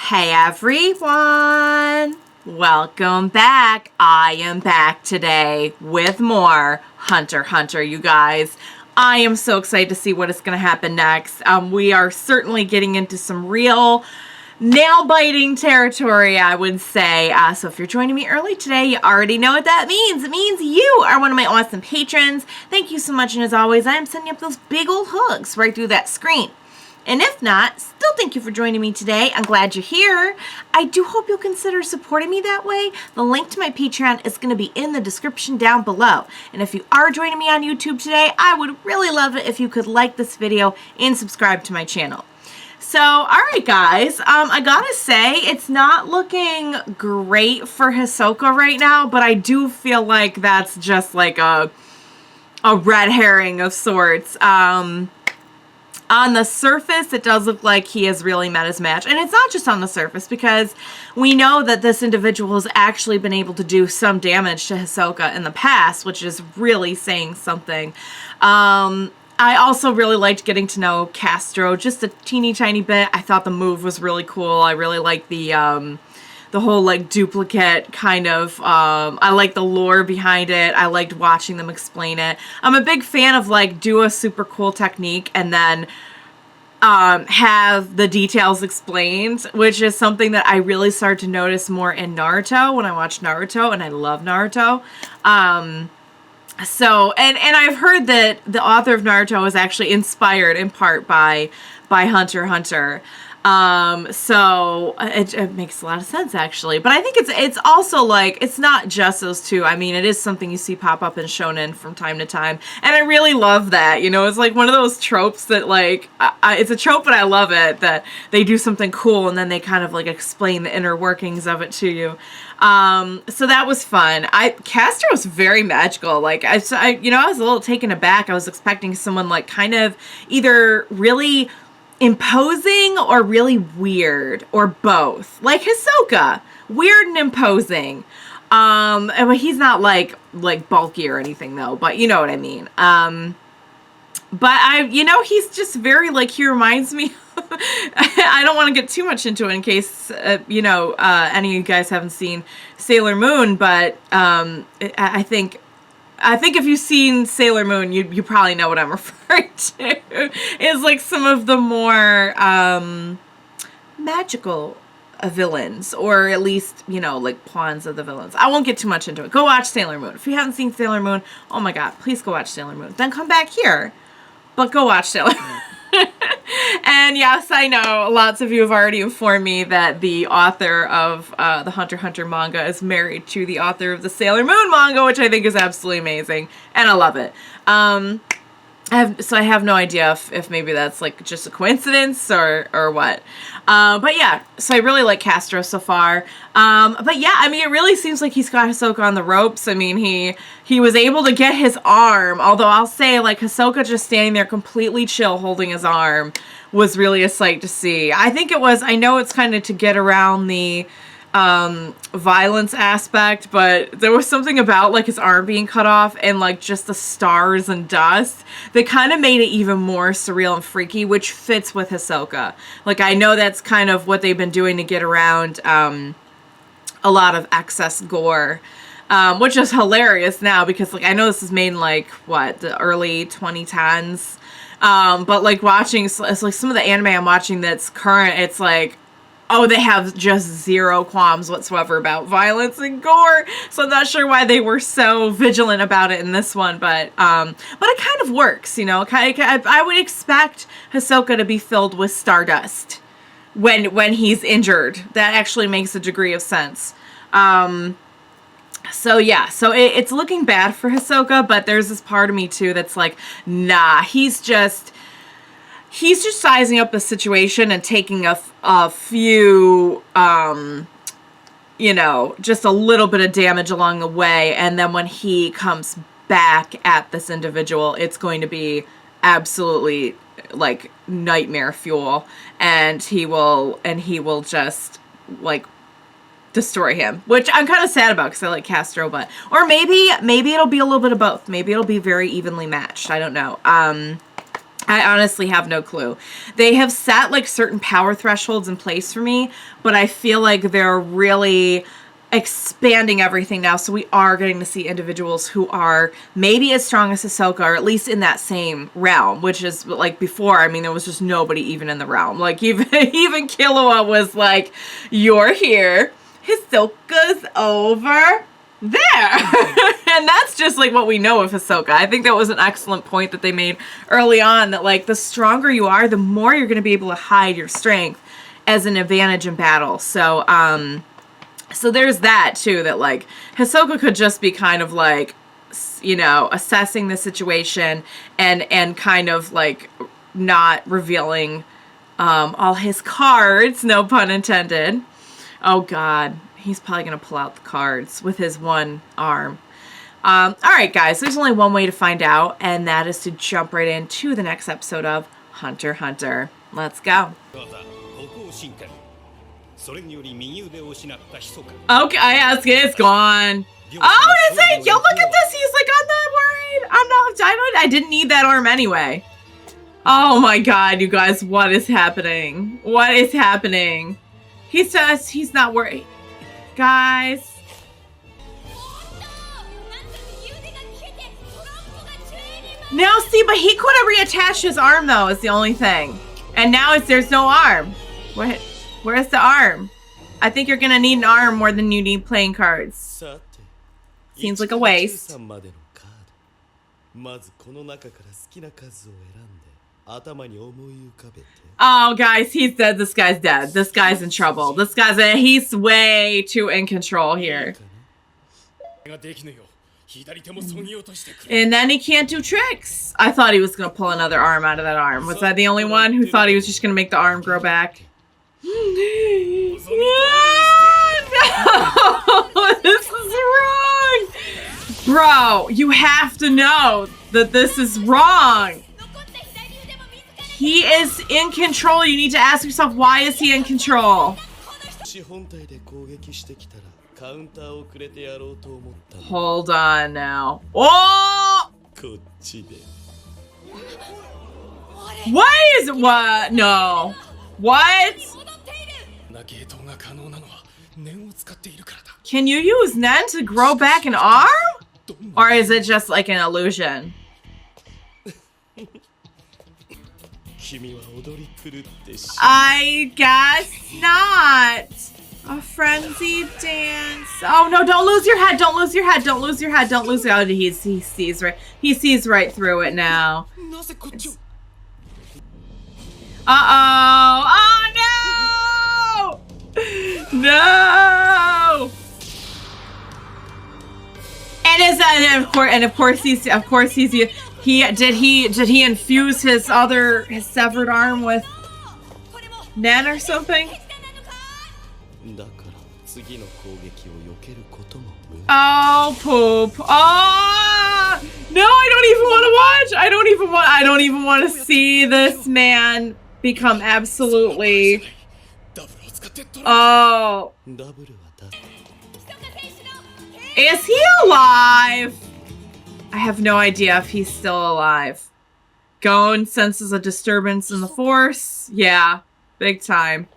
Hey everyone! Welcome back. I am back today with more Hunter x Hunter, you guys. I am so excited to see what is going to happen next. We are certainly getting into some real nail-biting territory, I would say. So if you're joining me early today, you already know what that means. It means you are one of my awesome patrons. Thank you so much, and as always, I am sending up those big old hugs right through that screen. And if not, still thank you for joining me today. I'm glad you're here. I do hope you'll consider supporting me that way. The link to my Patreon is going to be in the description down below. And if you are joining me on YouTube today, I would really love it if you could like this video and subscribe to my channel. So, alright guys, I gotta say, it's not looking great for Hisoka right now, but I do feel like that's just like a red herring of sorts. On the surface, it does look like he has really met his match. And it's not just on the surface, because we know that this individual has actually been able to do some damage to Hisoka in the past, which is really saying something. I also really liked getting to know Kastro just a teeny tiny bit. I thought the move was really cool. I really liked the whole like duplicate kind of, I like the lore behind it. I liked watching them explain it. I'm a big fan of like do a super cool technique and then have the details explained, which is something that I really started to notice more in Naruto when I watched Naruto, and I love Naruto. So, and I've heard that the author of Naruto was actually inspired in part by Hunter x Hunter. So it makes a lot of sense actually, but I think it's also like, it's not just those two. I mean, it is something you see pop up in shonen from time to time, and I really love that, you know, it's like one of those tropes that like, it's a trope, but I love it, that they do something cool and then they kind of like explain the inner workings of it to you. So that was fun. Kastro was very magical. Like I was a little taken aback. I was expecting someone like kind of either really imposing or really weird, or both. Like Hisoka, weird and imposing. And he's not like bulky or anything though, but you know what I mean. But he's just very like, he reminds me I don't want to get too much into it in case any of you guys haven't seen Sailor Moon, but I think if you've seen Sailor Moon, you probably know what I'm referring to. It's like some of the more magical villains, or at least, like pawns of the villains. I won't get too much into it. Go watch Sailor Moon. If you haven't seen Sailor Moon, oh my god, please go watch Sailor Moon. Then come back here. But go watch Sailor Moon. And yes, I know lots of you have already informed me that the author of the Hunter x Hunter manga is married to the author of the Sailor Moon manga, which I think is absolutely amazing, and I love it. I have no idea if maybe that's like just a coincidence or what. But yeah, so I really like Kastro so far. But yeah, I mean, it really seems like he's got Hisoka on the ropes. I mean, he was able to get his arm, although I'll say like Hisoka just standing there completely chill holding his arm was really a sight to see. I know it's kind of to get around the violence aspect, but there was something about like his arm being cut off and like just the stars and dust that kind of made it even more surreal and freaky, which fits with Hisoka. Like, I know that's kind of what they've been doing to get around a lot of excess gore, which is hilarious now because like I know this is made in like the early 2010s, but like watching, it's like some of the anime I'm watching that's current, it's like, oh, they have just zero qualms whatsoever about violence and gore. So I'm not sure why they were so vigilant about it in this one, but it kind of works, I would expect Hisoka to be filled with stardust when he's injured. That actually makes a degree of sense. So yeah, so it's looking bad for Hisoka, but there's this part of me too that's like, nah, he's just sizing up the situation and taking a few, just a little bit of damage along the way. And then when he comes back at this individual, it's going to be absolutely like nightmare fuel. And he will just like destroy him, which I'm kind of sad about because I like Kastro, or maybe it'll be a little bit of both. Maybe it'll be very evenly matched. I don't know. I honestly have no clue. They have set like certain power thresholds in place for me, but I feel like they're really expanding everything now. So we are getting to see individuals who are maybe as strong as Hisoka, or at least in that same realm, which is like before. I mean, there was just nobody even in the realm. Like even Killua was like, "You're here. Hisoka's over there." And that's just like what we know of Hisoka. I think that was an excellent point that they made early on, that like the stronger you are, the more you're going to be able to hide your strength as an advantage in battle. So so there's that too, that like Hisoka could just be kind of like, you know, assessing the situation and kind of like not revealing all his cards, no pun intended. Oh god, he's probably gonna pull out the cards with his one arm. All right, guys, there's only one way to find out, and that is to jump right into the next episode of Hunter x Hunter. Let's go. Okay, it's gone. Oh, is it? Yo, look at this. He's like, I'm not worried. I didn't need that arm anyway. Oh my god, you guys, what is happening? What is happening? He says he's not worried. Guys. No, see, but he could have reattached his arm, though, is the only thing. And now there's no arm. Where's the arm? I think you're gonna need an arm more than you need playing cards. Seems like a waste. Oh, guys, he's dead. This guy's dead. This guy's in trouble. He's way too in control here. And then he can't do tricks. I thought he was going to pull another arm out of that arm. Was I the only one who thought he was just going to make the arm grow back? No! This is wrong! Bro, you have to know that this is wrong. He is in control. You need to ask yourself, why is he in control? Hold on now. Oh! What is it? What? No. What? Can you use Nen to grow back an arm? Or is it just like an illusion? I guess not. A frenzied dance. Oh no, don't lose your head. Don't lose your head. Don't lose your head. Don't lose your head. He sees right through it now. Uh-oh. Oh no! No! And of course he's did he infuse his severed arm with Nen or something? Oh poop. Oh no, I don't even want to watch. I don't even want to see this man become absolutely. Oh. Is he alive? I have no idea if he's still alive. Gon senses a disturbance in the force. Yeah, big time.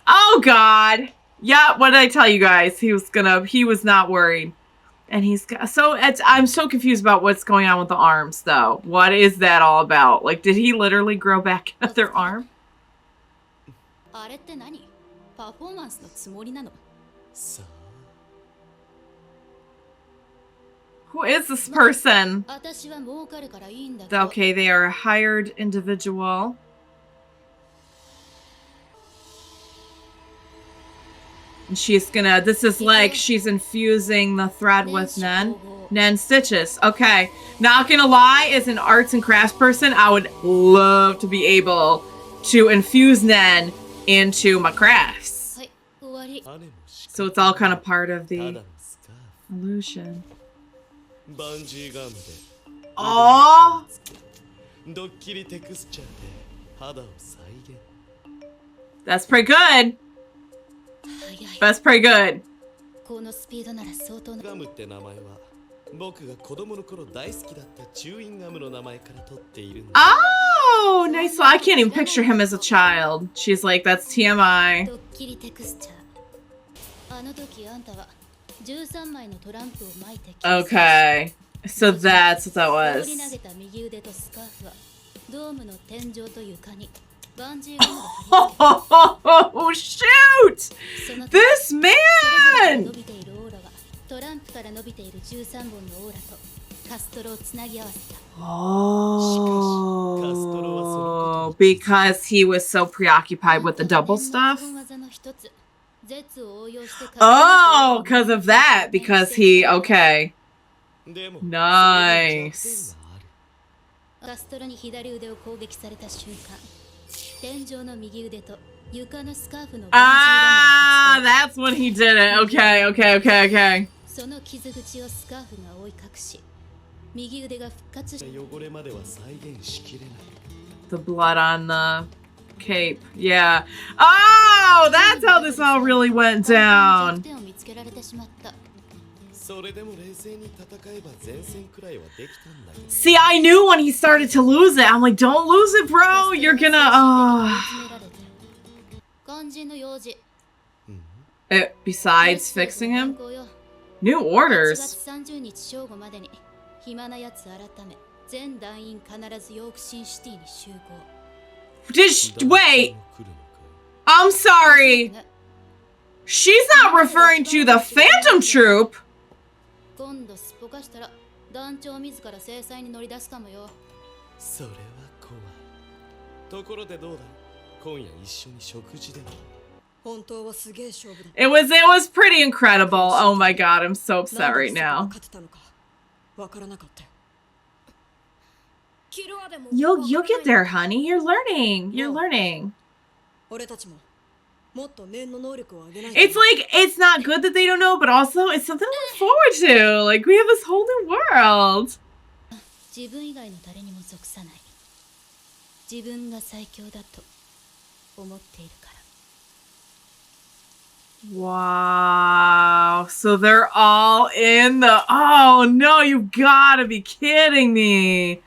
Oh god. Yeah, what did I tell you guys? He was not worried. And I'm so confused about what's going on with the arms though. What is that all about? Like, did he literally grow back another arm? Who is this person? Okay, they are a hired individual. And she's she's infusing the thread with Nen stitches. Okay, not gonna lie, as an arts and crafts person, I would love to be able to infuse Nen into my crafts. So it's all kind of part of the illusion. Oh! That's pretty good. That's pretty good. Oh, nice. I can't even picture him as a child. She's like, that's TMI. Okay. So that's what that was. Oh, shoot! This man! Oh, because he was so preoccupied with the double stuff? Oh, because of that. Because he, okay. Nice. Ah, that's when he did it. Okay, okay, okay, okay. The blood on the cape. Yeah. Oh, that's how this all really went down. See, I knew when he started to lose it. I'm like, don't lose it, bro. You're gonna... Besides fixing him? New orders? Wait! I'm sorry. She's not referring to the Phantom Troupe. It was pretty incredible. Oh my god, I'm so upset right now. You'll get there, honey. You're learning. You're learning. It's like, it's not good that they don't know, but also it's something to look forward to. Like, we have this whole new world. Wow. So they're all in the... Oh, no, you've got to be kidding me.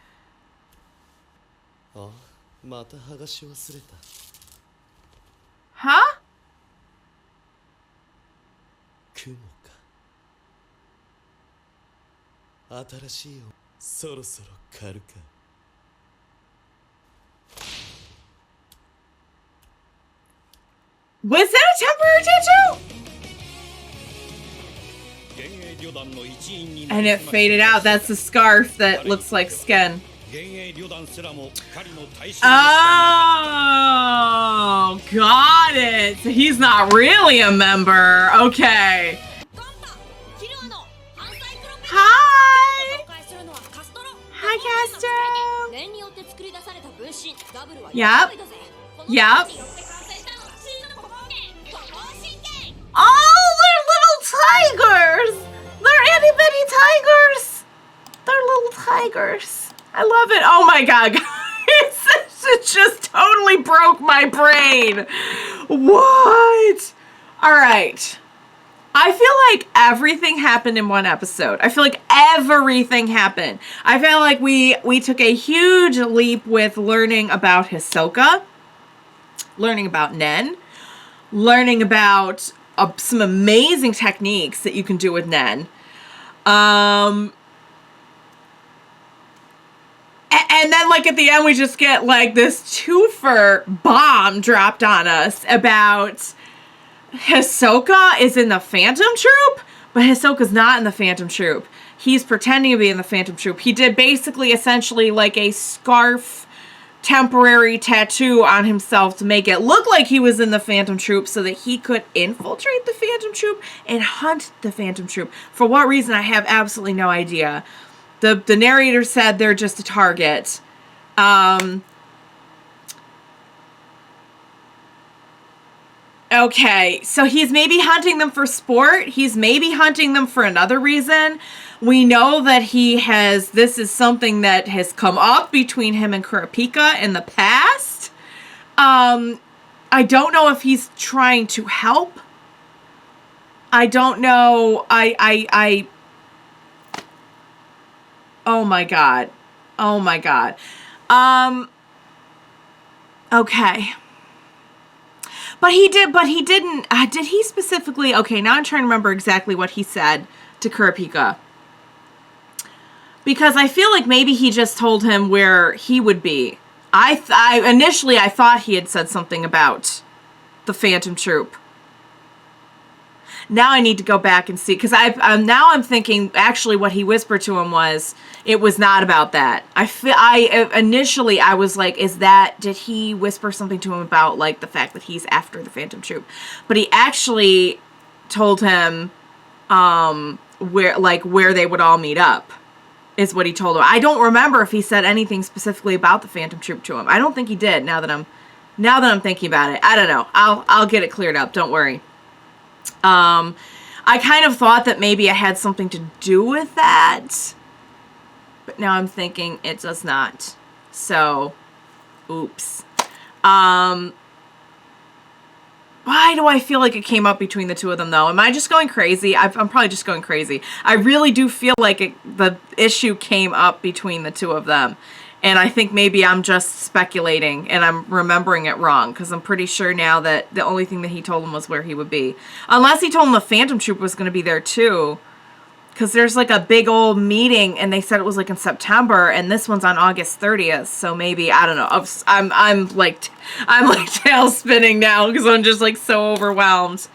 Huh? Was that a temporary tattoo? And it faded out. That's the scarf that looks like skin. Oh, got it. So he's not really a member. Okay. Hi. Hi, Kastro. Yep. Yep. Oh, they're little tigers. They're itty bitty tigers. They're little tigers. I love it. Oh my god, guys. It just totally broke my brain. What? All right. I feel like everything happened in one episode. I feel like everything happened. I feel like we took a huge leap with learning about Hisoka, learning about Nen, learning about some amazing techniques that you can do with Nen. And then, like, at the end, we just get, like, this twofer bomb dropped on us about Hisoka is in the Phantom Troupe, but Hisoka's not in the Phantom Troupe. He's pretending to be in the Phantom Troupe. He did basically, essentially, like, a scarf temporary tattoo on himself to make it look like he was in the Phantom Troupe so that he could infiltrate the Phantom Troupe and hunt the Phantom Troupe. For what reason, I have absolutely no idea. The narrator said they're just a target. Okay, so he's maybe hunting them for sport. He's maybe hunting them for another reason. We know that this is something that has come up between him and Kurapika in the past. I don't know if he's trying to help. I don't know. Oh my god. Oh my god. Okay. But he didn't, did he specifically, okay, now I'm trying to remember exactly what he said to Kurapika. Because I feel like maybe he just told him where he would be. Initially I thought he had said something about the Phantom Troupe. Now I need to go back and see, because now I'm thinking actually what he whispered to him was, it was not about that. Initially I was like, did he whisper something to him about like the fact that he's after the Phantom Troupe? But he actually told him where they would all meet up, is what he told him. I don't remember if he said anything specifically about the Phantom Troupe to him. I don't think he did, now that I'm thinking about it. I don't know. I'll get it cleared up, don't worry. I kind of thought that maybe it had something to do with that, but now I'm thinking it does not. So, oops. Why do I feel like it came up between the two of them, though? Am I just going crazy? I'm probably just going crazy. I really do feel like the issue came up between the two of them. And I think maybe I'm just speculating and I'm remembering it wrong, because I'm pretty sure now that the only thing that he told him was where he would be. Unless he told him the Phantom Troupe was going to be there too. Because there's like a big old meeting and they said it was like in September, and this one's on August 30th. So maybe, I don't know. I'm like tail spinning now because I'm just like so overwhelmed.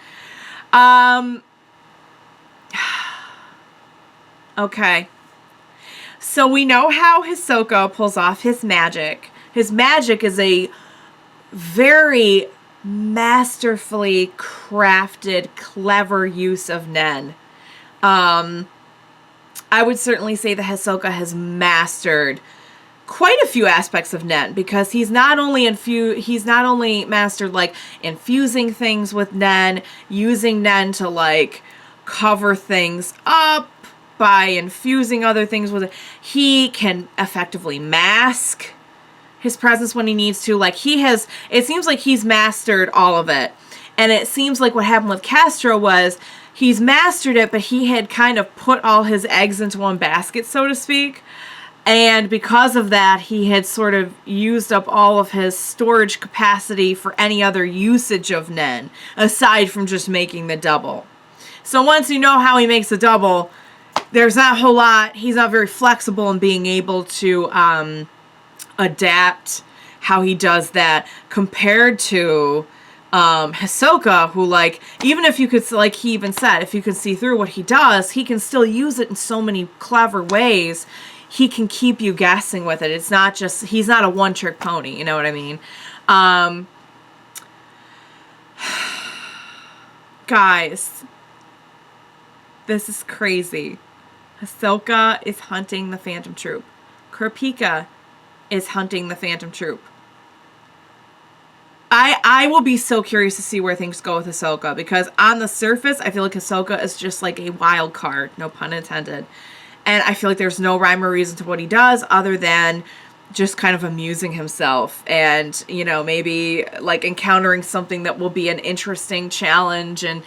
Okay. So we know how Hisoka pulls off his magic. His magic is a very masterfully crafted, clever use of Nen. I would certainly say that Hisoka has mastered quite a few aspects of Nen, because he's not only mastered like infusing things with Nen, using Nen to like cover things up by infusing other things with it. He can effectively mask his presence when he needs to. Like it seems like he's mastered all of it. And it seems like what happened with Kastro was he's mastered it, but he had kind of put all his eggs into one basket, so to speak. And because of that, he had sort of used up all of his storage capacity for any other usage of Nen, aside from just making the double. So once you know how he makes the double, there's not a whole lot. He's not very flexible in being able to adapt how he does that, compared to Hisoka, who, like, even if you could, like he even said, if you can see through what he does, he can still use it in so many clever ways. He can keep you guessing with it. It's not just, he's not a one-trick pony, you know what I mean? Guys, this is crazy. Hisoka is hunting the Phantom Troupe. Kurapika is hunting the Phantom Troupe. I will be so curious to see where things go with Hisoka, because on the surface, I feel like Hisoka is just like a wild card, no pun intended. And I feel like there's no rhyme or reason to what he does other than just kind of amusing himself and, you know, maybe like encountering something that will be an interesting challenge and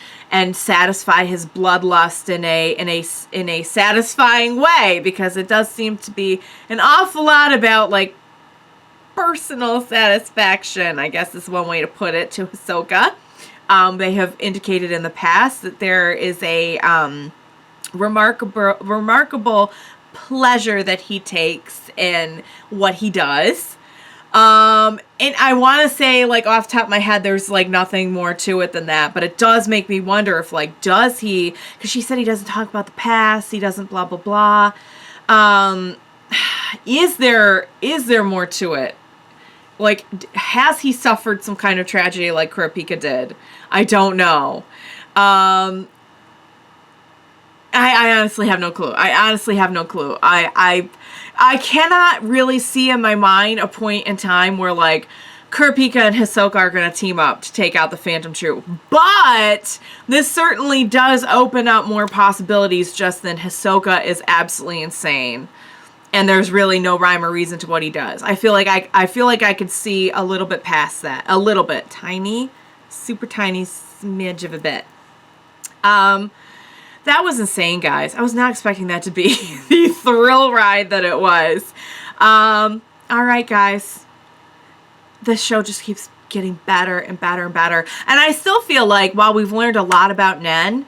satisfy his bloodlust in a satisfying way, because it does seem to be an awful lot about like personal satisfaction, I guess is one way to put it, to Hisoka. They have indicated in the past that there is a remarkable pleasure that he takes in what he does. And I want to say, like, off the top of my head, there's like nothing more to it than that, but it does make me wonder if, like, does he, because she said he doesn't talk about the past, he doesn't blah blah blah. Is there more to it? Like, has he suffered some kind of tragedy like Kurapika did? I don't know. I honestly have no clue. I cannot really see in my mind a point in time where, like, Kurapika and Hisoka are going to team up to take out the Phantom Troupe. But this certainly does open up more possibilities, just than Hisoka is absolutely insane. And there's really no rhyme or reason to what he does. I feel like I could see a little bit past that. A little bit. Tiny, super tiny smidge of a bit. That was insane, guys. I was not expecting that to be the thrill ride that it was. All right, guys. this show just keeps getting better and better and better. And I still feel like while we've learned a lot about Nen,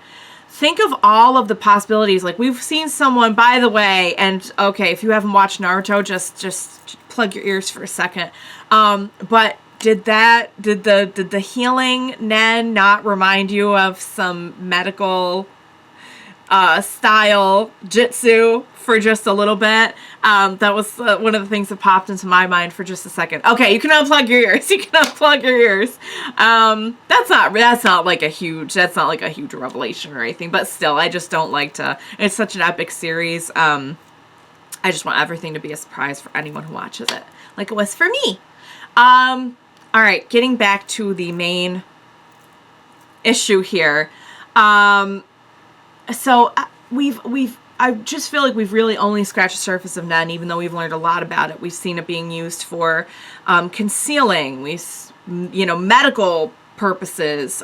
think of all of the possibilities. Like, we've seen someone, by the way, and okay, if you haven't watched Naruto, just plug your ears for a second. But did the healing Nen not remind you of some medical style jutsu for just a little bit? That was one of the things that popped into my mind for just a second. Okay, you can unplug your ears. You can unplug your ears. That's not like a huge revelation or anything, but still, I just don't like to. It's such an epic series. I just want everything to be a surprise for anyone who watches it, like it was for me. All right, getting back to the main issue here. So I just feel like we've really only scratched the surface of Nen, even though we've learned a lot about it. We've seen it being used for concealing, medical purposes,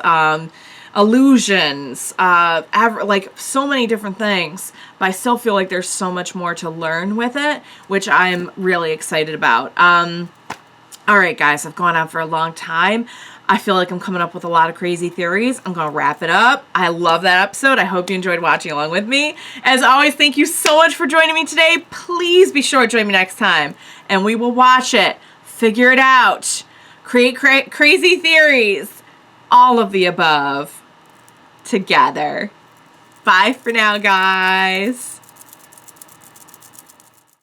illusions, like so many different things. But I still feel like there's so much more to learn with it, which I'm really excited about. All right, guys, I've gone on for a long time. I feel like I'm coming up with a lot of crazy theories. I'm going to wrap it up. I love that episode. I hope you enjoyed watching along with me. As always, thank you so much for joining me today. Please be sure to join me next time, and we will watch it, figure it out, create crazy theories, all of the above together. Bye for now, guys.